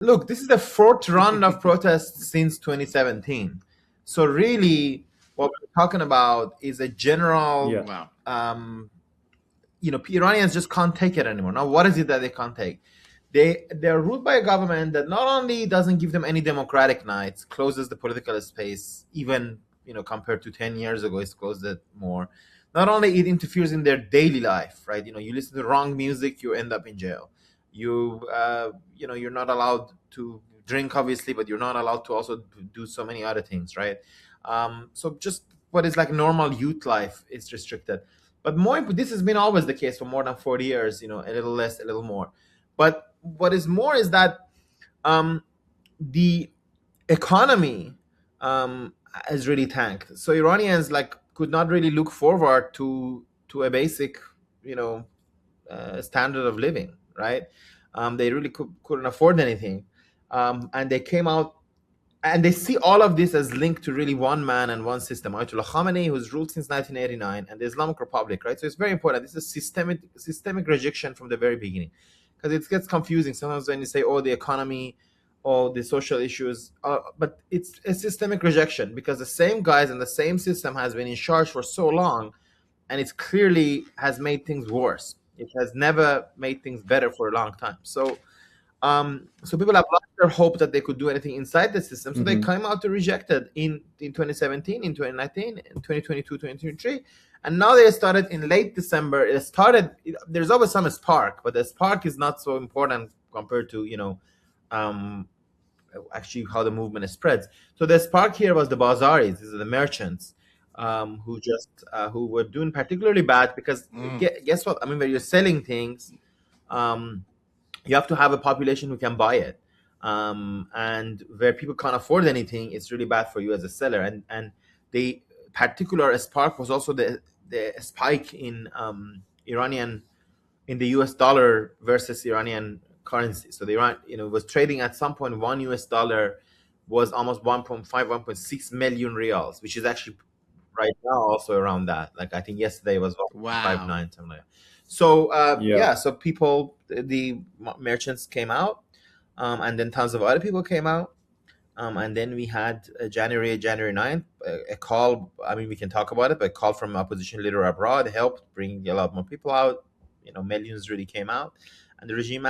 Look, this is the fourth round of protests since 2017. So really, what we're talking about is a general, Yeah. Wow. Iranians just can't take it anymore. Now, what is it that they can't take? They're ruled by a government that not only doesn't give them any democratic rights, closes the political space, even compared to 10 years ago, it's closed it more. Not only it interferes in their daily life, right? You listen to the wrong music, you end up in jail. You're not allowed to drink, obviously, but you're not allowed to also do so many other things, right? So just what is like normal youth life is restricted. But this has been always the case for more than 40 years, a little less, a little more. But what is more is that the economy has really tanked. So Iranians could not really look forward to a basic, standard of living, right? They really couldn't afford anything, and they came out and they see all of this as linked to really one man and one system, Ayatollah Khamenei, who's ruled since 1989, and the Islamic Republic, right? So it's very important. This is systemic rejection from the very beginning, because it gets confusing sometimes when you say, "Oh, the economy, oh, the social issues," but it's a systemic rejection because the same guys and the same system has been in charge for so long, and it clearly has made things worse. It has never made things better for a long time. So people have lost their hope that they could do anything inside the system. So they came out to reject it in 2017, in 2019, in 2022, 2023. And now they started in late December. There's always some spark, but the spark is not so important compared to, actually how the movement spreads. So the spark here was the bazaris, these are the merchants, who were doing particularly bad because guess what? I mean, when you're selling things, you have to have a population who can buy it, and where people can't afford anything, it's really bad for you as a seller. And the particular spark was also the spike in Iranian in the US dollar versus Iranian currency. So the Iran was trading at some point, $1 was almost 1.6 million reals, which is actually right now also around that. Like I think yesterday was Wow. 1.59, something like that. So Yeah. so people, the merchants came out, and then tons of other people came out, and then we had January 9th, a call. I mean, we can talk about it, but a call from opposition leader abroad helped bring a lot more people out. Millions really came out, and the regime